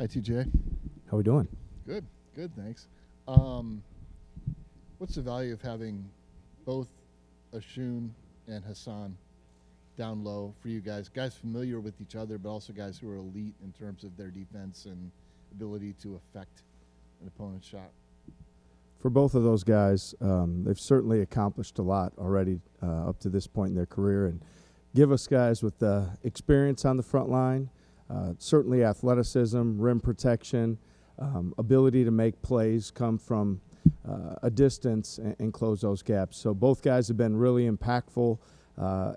TJ. How we doing? Good, thanks. What's the value of having both Ashun and Hassan down low for you guys? Guys familiar with each other, but also guys who are elite in terms of their defense and ability to affect an opponent's shot. For both of those guys, they've certainly accomplished a lot already up to this point in their career, and give us guys with experience on the front line, certainly athleticism, rim protection, ability to make plays, come from a distance and close those gaps. So both guys have been really impactful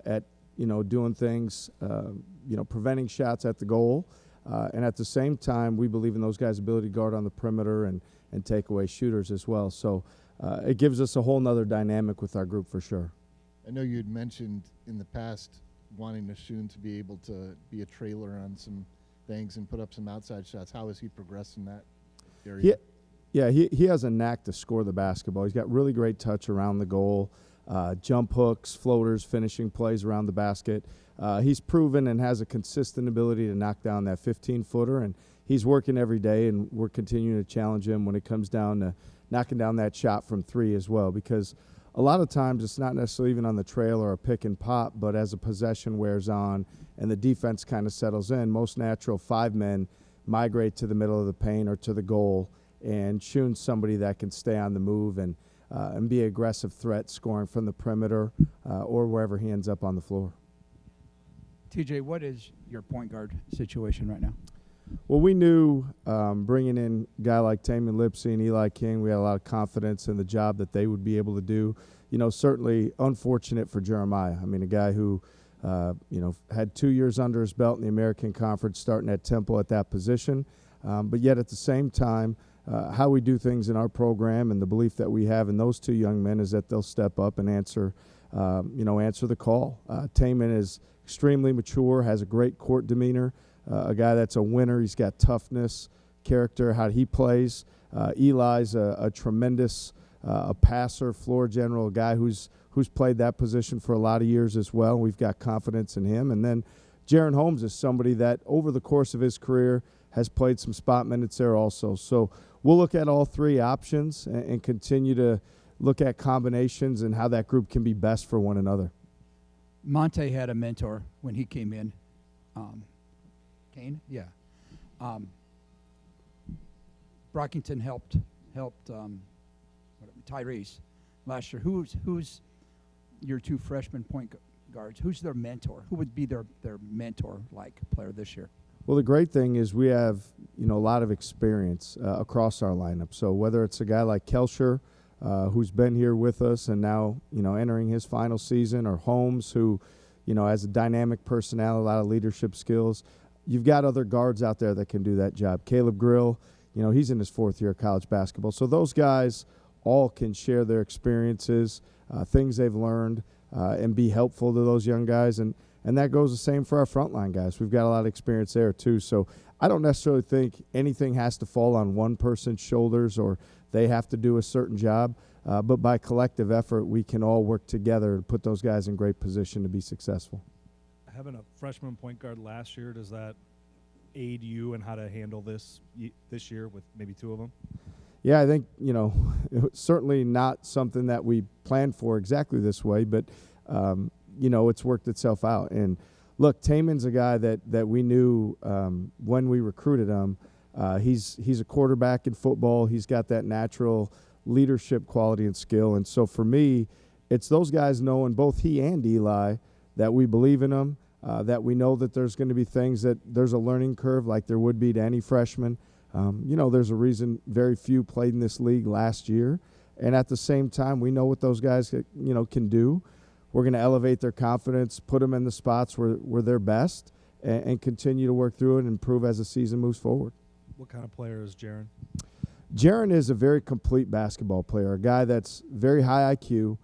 at doing things, preventing shots at the goal, and at the same time, we believe in those guys' ability to guard on the perimeter and take away shooters as well. So it gives us a whole nother dynamic with our group for sure. I know you'd mentioned in the past wanting Ashun to be able to be a trailer on some things and put up some outside shots. How has he progressed in that area? He has a knack to score the basketball. He's got really great touch around the goal, jump hooks, floaters, finishing plays around the basket. He's proven and has a consistent ability to knock down that 15-footer, and he's working every day, and we're continuing to challenge him when it comes down to knocking down that shot from three as well, because a lot of times it's not necessarily even on the trail or a pick and pop, but as a possession wears on and the defense kind of settles in, most natural five men migrate to the middle of the paint or to the goal, and Shun's somebody that can stay on the move and be an aggressive threat scoring from the perimeter or wherever he ends up on the floor. TJ, what is your point guard situation right now? Well, we knew bringing in a guy like Tamin Lipsey and Eli King, we had a lot of confidence in the job that they would be able to do. Certainly unfortunate for Jeremiah. I mean, a guy who, had 2 years under his belt in the American Conference, starting at Temple at that position. But yet at the same time, how we do things in our program and the belief that we have in those two young men is that they'll step up and answer the call. Tamin is extremely mature, has a great court demeanor. A guy that's a winner. He's got toughness, character, how he plays. Eli's a tremendous passer, floor general, a guy who's played that position for a lot of years as well. We've got confidence in him. And then Jaron Holmes is somebody that over the course of his career has played some spot minutes there also. So we'll look at all three options and continue to look at combinations and how that group can be best for one another. Monte had a mentor when he came in. Kane? Yeah. Brockington helped Tyrese last year. Who's your two freshman point guards? Who's their mentor? Who would be their mentor-like player this year? Well, the great thing is we have, a lot of experience across our lineup. So whether it's a guy like Kelsher, who's been here with us and now, entering his final season, or Holmes, who, has a dynamic personality, a lot of leadership skills. You've got other guards out there that can do that job. Caleb Grill, he's in his fourth year of college basketball. So those guys all can share their experiences, things they've learned, and be helpful to those young guys. And that goes the same for our frontline guys. We've got a lot of experience there too. So I don't necessarily think anything has to fall on one person's shoulders or they have to do a certain job. But by collective effort, we can all work together to put those guys in great position to be successful. Having a freshman point guard last year, does that aid you in how to handle this year with maybe two of them? Yeah, I think, it was certainly not something that we planned for exactly this way, but, it's worked itself out. And, look, Tamin's a guy that we knew when we recruited him. He's a quarterback in football. He's got that natural leadership quality and skill. And so for me, it's those guys knowing, both he and Eli, that we believe in them, that we know that there's going to be things that there's a learning curve like there would be to any freshman. There's a reason very few played in this league last year. And at the same time, we know what those guys, can do. We're going to elevate their confidence, put them in the spots where they're best, and continue to work through it and improve as the season moves forward. What kind of player is Jaron? Jaron is a very complete basketball player, a guy that's very high IQ.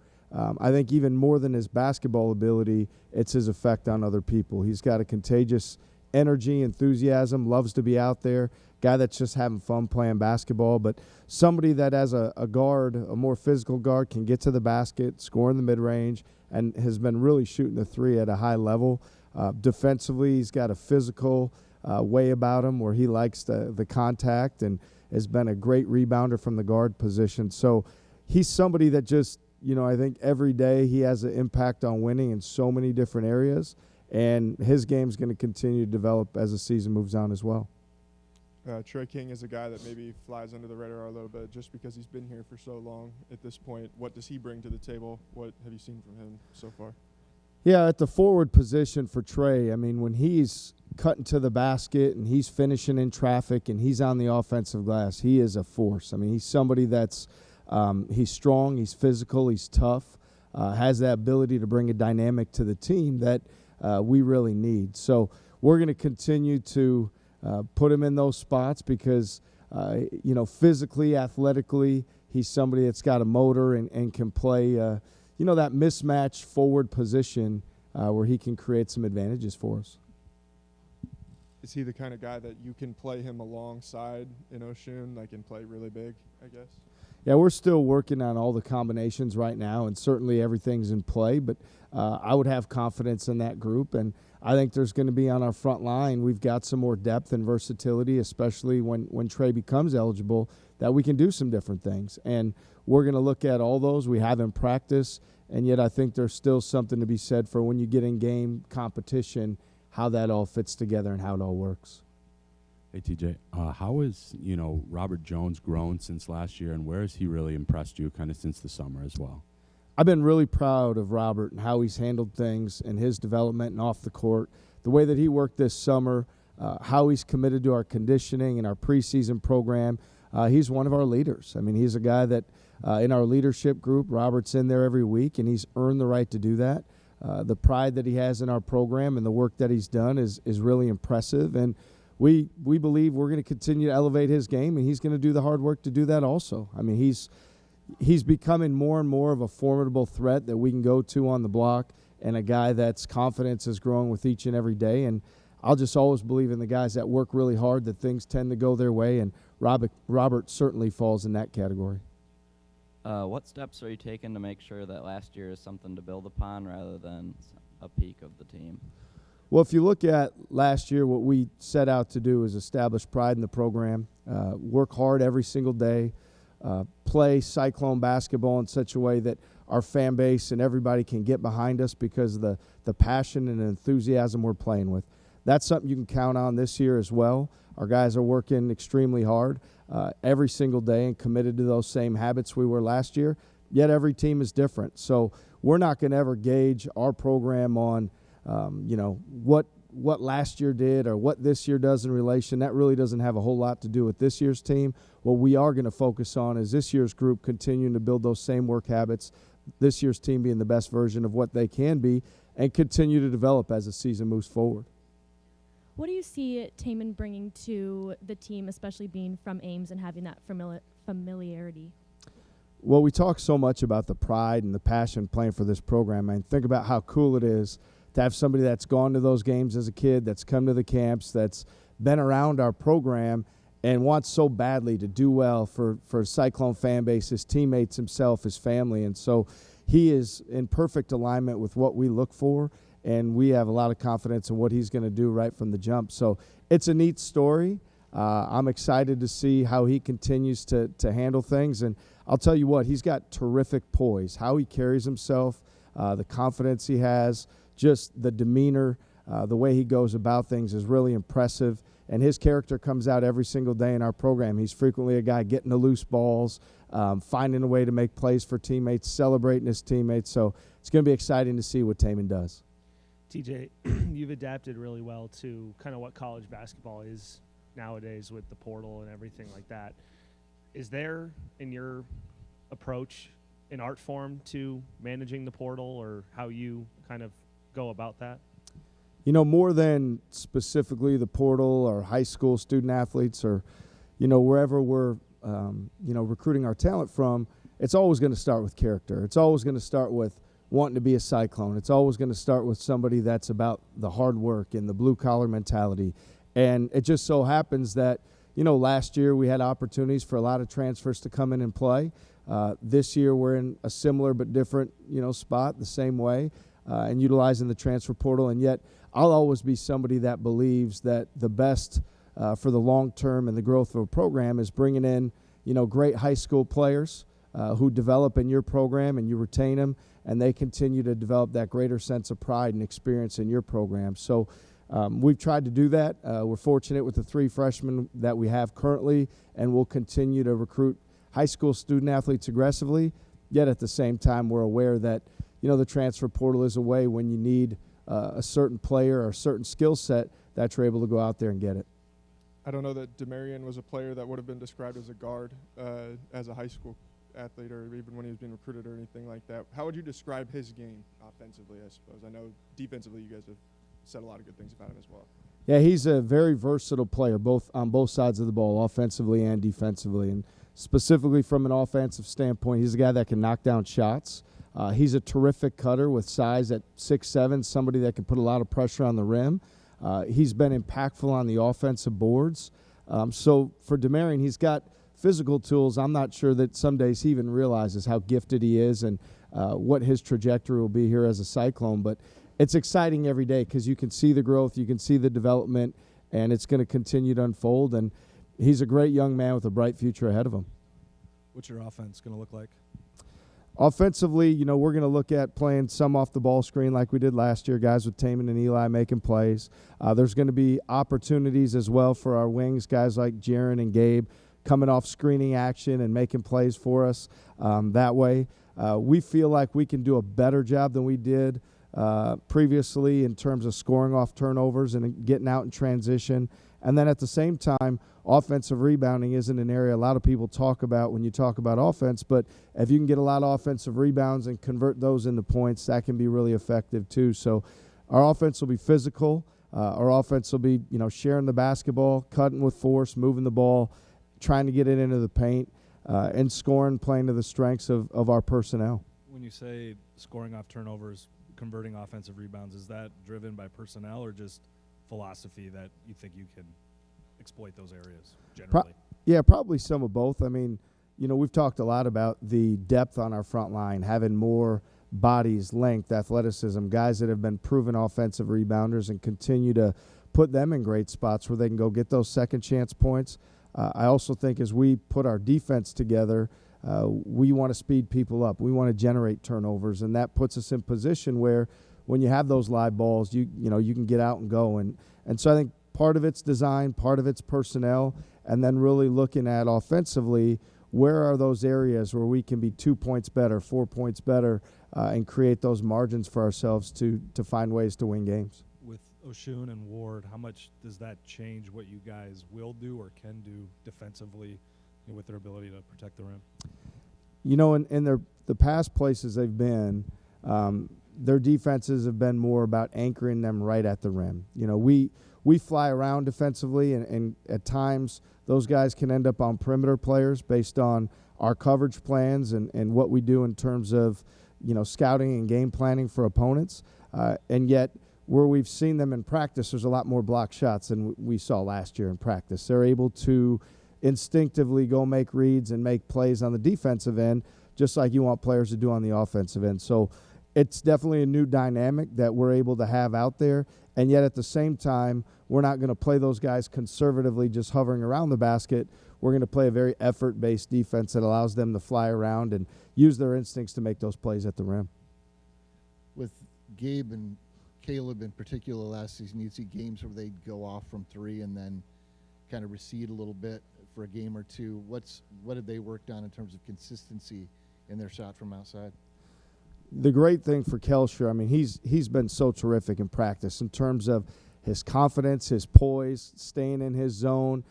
I think even more than his basketball ability, it's his effect on other people. He's got a contagious energy, enthusiasm, loves to be out there, guy that's just having fun playing basketball, but somebody that as a guard, a more physical guard, can get to the basket, score in the mid-range, and has been really shooting the three at a high level. Defensively, he's got a physical, way about him where he likes the contact and has been a great rebounder from the guard position. So he's somebody that just, I think every day he has an impact on winning in so many different areas, and his game's going to continue to develop as the season moves on as well. Trey King is a guy that maybe flies under the radar a little bit just because he's been here for so long at this point. What does he bring to the table? What have you seen from him so far? Yeah, at the forward position for Trey, I mean, when he's cutting to the basket and he's finishing in traffic and he's on the offensive glass, he is a force. I mean, he's somebody that's he's strong, he's physical, he's tough, has that ability to bring a dynamic to the team that we really need. So we're going to continue to put him in those spots because, physically, athletically, he's somebody that's got a motor and can play, that mismatched forward position where he can create some advantages for us. Is he the kind of guy that you can play him alongside in Oshun, like and play really big, I guess? Yeah, we're still working on all the combinations right now, and certainly everything's in play, but I would have confidence in that group, and I think there's going to be on our front line, we've got some more depth and versatility, especially when Trey becomes eligible, that we can do some different things. And we're going to look at all those we have in practice, and yet I think there's still something to be said for when you get in game competition, how that all fits together and how it all works. Hey, TJ, how has, Robert Jones grown since last year, and where has he really impressed you kind of since the summer as well? I've been really proud of Robert and how he's handled things in his development and off the court, the way that he worked this summer, how he's committed to our conditioning and our preseason program. He's one of our leaders. I mean, he's a guy that in our leadership group, Robert's in there every week, and he's earned the right to do that. The pride that he has in our program and the work that he's done is really impressive, and we believe we're going to continue to elevate his game, and he's going to do the hard work to do that also. I mean, he's becoming more and more of a formidable threat that we can go to on the block, and a guy that's confidence is growing with each and every day. And I'll just always believe in the guys that work really hard that things tend to go their way, and Robert certainly falls in that category. What steps are you taking to make sure that last year is something to build upon rather than a peak of the team? Well, if you look at last year, what we set out to do is establish pride in the program, work hard every single day, play Cyclone basketball in such a way that our fan base and everybody can get behind us because of the passion and enthusiasm we're playing with. That's something you can count on this year as well. Our guys are working extremely hard every single day and committed to those same habits we were last year, yet every team is different. So we're not going to ever gauge our program on what last year did or what this year does in relation. That really doesn't have a whole lot to do with this year's team. What we are going to focus on is this year's group continuing to build those same work habits, this year's team being the best version of what they can be, and continue to develop as the season moves forward. What do you see Taman bringing to the team, especially being from Ames and having that familiarity? Well, we talk so much about the pride and the passion playing for this program, and think about how cool it is to have somebody that's gone to those games as a kid, that's come to the camps, that's been around our program and wants so badly to do well for Cyclone fan base, his teammates, himself, his family. And so he is in perfect alignment with what we look for, and we have a lot of confidence in what he's going to do right from the jump. So it's a neat story. I'm excited to see how he continues to handle things. And I'll tell you what, he's got terrific poise, how he carries himself, the confidence he has, just the demeanor, the way he goes about things is really impressive. And his character comes out every single day in our program. He's frequently a guy getting the loose balls, finding a way to make plays for teammates, celebrating his teammates. So it's going to be exciting to see what Taman does. TJ, you've adapted really well to kind of what college basketball is nowadays with the portal and everything like that. Is there, in your approach, an art form to managing the portal, or how you kind of go about that? More than specifically the portal or high school student athletes or, wherever we're, recruiting our talent from, it's always going to start with character. It's always going to start with wanting to be a Cyclone. It's always going to start with somebody that's about the hard work and the blue-collar mentality. And it just so happens that, last year we had opportunities for a lot of transfers to come in and play. This year we're in a similar but different, spot the same way. and utilizing the transfer portal. And yet I'll always be somebody that believes that the best for the long term and the growth of a program is bringing in, great high school players who develop in your program, and you retain them, and they continue to develop that greater sense of pride and experience in your program. So we've tried to do that. We're fortunate with the 3 freshmen that we have currently, and we'll continue to recruit high school student athletes aggressively. Yet at the same time, we're aware that, the transfer portal is a way when you need a certain player or a certain skill set that you're able to go out there and get it. I don't know that Demarion was a player that would have been described as a guard as a high school athlete, or even when he was being recruited or anything like that. How would you describe his game offensively, I suppose? I know defensively you guys have said a lot of good things about him as well. Yeah, he's a very versatile player, on both sides of the ball, offensively and defensively. And specifically from an offensive standpoint, he's a guy that can knock down shots. He's a terrific cutter with size at 6'7", somebody that can put a lot of pressure on the rim. He's been impactful on the offensive boards. So for Demarion, he's got physical tools. I'm not sure that some days he even realizes how gifted he is and what his trajectory will be here as a Cyclone. But it's exciting every day because you can see the growth, you can see the development, and it's going to continue to unfold. And he's a great young man with a bright future ahead of him. What's your offense going to look like? Offensively, we're going to look at playing some off the ball screen like we did last year, guys with Taman and Eli making plays. There's going to be opportunities as well for our wings, guys like Jaron and Gabe coming off screening action and making plays for us that way. We feel like we can do a better job than we did previously in terms of scoring off turnovers and getting out in transition. And then at the same time, offensive rebounding isn't an area a lot of people talk about when you talk about offense, but if you can get a lot of offensive rebounds and convert those into points, that can be really effective too. So our offense will be physical. Our offense will be, sharing the basketball, cutting with force, moving the ball, trying to get it into the paint, and scoring, playing to the strengths of our personnel. When you say scoring off turnovers, converting offensive rebounds, is that driven by personnel or just philosophy that you think you can exploit those areas generally? Yeah, probably some of both. I mean, we've talked a lot about the depth on our front line, having more bodies, length, athleticism, guys that have been proven offensive rebounders and continue to put them in great spots where they can go get those second chance points. I also think as we put our defense together, we want to speed people up. We want to generate turnovers, and that puts us in position where when you have those live balls, you can get out and go. And so I think part of it's design, part of it's personnel, and then really looking at offensively, where are those areas where we can be 2 points better, 4 points better, and create those margins for ourselves to find ways to win games. With Oshun and Ward, how much does that change what you guys will do or can do defensively with their ability to protect the rim? In the past places they've been, their defenses have been more about anchoring them right at the rim. We fly around defensively, and at times those guys can end up on perimeter players based on our coverage plans and what we do in terms of, scouting and game planning for opponents. And yet, where we've seen them in practice, there's a lot more block shots than we saw last year in practice. They're able to instinctively go make reads and make plays on the defensive end, just like you want players to do on the offensive end. So it's definitely a new dynamic that we're able to have out there, and yet at the same time, we're not going to play those guys conservatively just hovering around the basket. We're going to play a very effort-based defense that allows them to fly around and use their instincts to make those plays at the rim. With Gabe and Caleb in particular last season, you'd see games where they'd go off from three and then kind of recede a little bit for a game or two. What have they worked on in terms of consistency in their shot from outside? The great thing for Kelsher, I mean, he's been so terrific in practice in terms of his confidence, his poise, staying in his zone,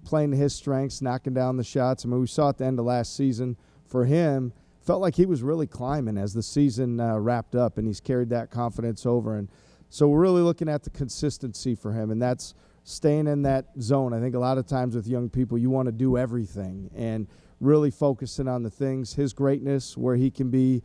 playing to his strengths, knocking down the shots. I mean, we saw at the end of last season for him, felt like he was really climbing as the season wrapped up, and he's carried that confidence over. And so we're really looking at the consistency for him, and that's staying in that zone. I think a lot of times with young people, you want to do everything and really focusing on the things, his greatness, where he can be,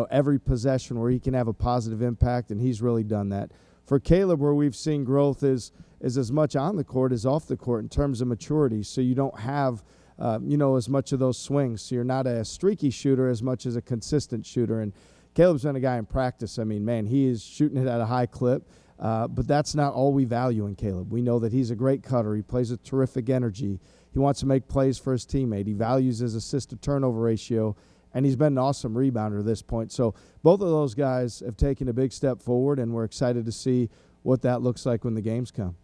every possession where he can have a positive impact, and he's really done that. For Caleb, where we've seen growth is as much on the court as off the court in terms of maturity. So you don't have, as much of those swings. So you're not a streaky shooter as much as a consistent shooter. And Caleb's been a guy in practice. I mean, man, he is shooting it at a high clip. But that's not all we value in Caleb. We know that he's a great cutter. He plays with terrific energy. He wants to make plays for his teammate. He values his assist-to-turnover ratio, and he's been an awesome rebounder at this point. So both of those guys have taken a big step forward, and we're excited to see what that looks like when the games come.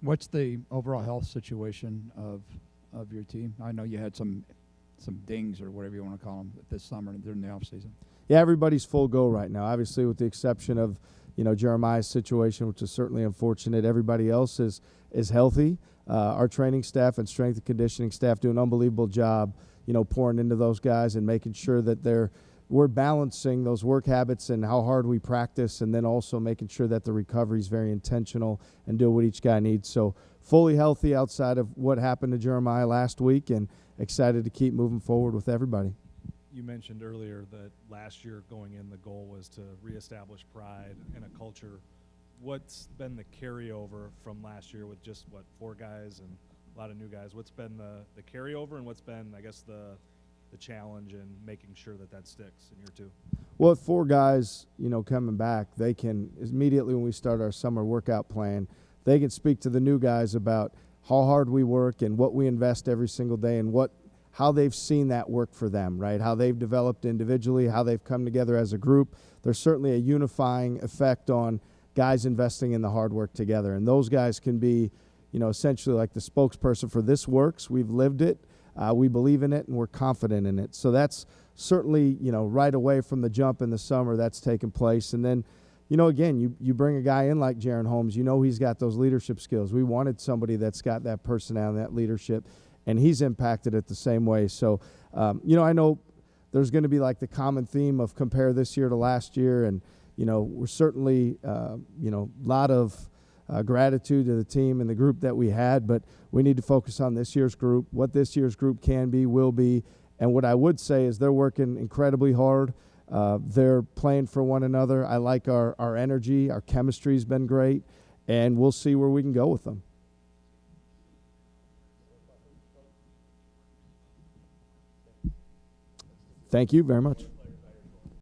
What's the overall health situation of your team? I know you had some dings or whatever you want to call them this summer during the offseason. Yeah, everybody's full go right now, obviously with the exception of, Jeremiah's situation, which is certainly unfortunate. Everybody else is healthy. Our training staff and strength and conditioning staff do an unbelievable job, pouring into those guys and making sure that we're balancing those work habits and how hard we practice, and then also making sure that the recovery is very intentional and do what each guy needs. So fully healthy outside of what happened to Jeremiah last week, and excited to keep moving forward with everybody. You mentioned earlier that last year going in, the goal was to reestablish pride and a culture. What's been the carryover from last year with just, 4 guys and a lot of new guys? What's been the carryover, and what's been, I guess, the challenge in making sure that sticks in year 2? Well, with 4 guys, coming back, they can immediately when we start our summer workout plan, they can speak to the new guys about how hard we work and what we invest every single day and how they've seen that work for them, right? How they've developed individually, how they've come together as a group. There's certainly a unifying effect on guys investing in the hard work together. And those guys can be, essentially like the spokesperson for this works. We've lived it. We believe in it, and we're confident in it. So that's certainly, right away from the jump in the summer that's taken place. And then, again, you bring a guy in like Jaron Holmes, he's got those leadership skills. We wanted somebody that's got that personality, that leadership, and he's impacted it the same way. So, I know there's going to be like the common theme of compare this year to last year, and, we're certainly, a lot of gratitude to the team and the group that we had, but we need to focus on this year's group, what this year's group can be, will be, and what I would say is they're working incredibly hard. They're playing for one another. I like our energy. Our chemistry's been great, and we'll see where we can go with them. Thank you very much.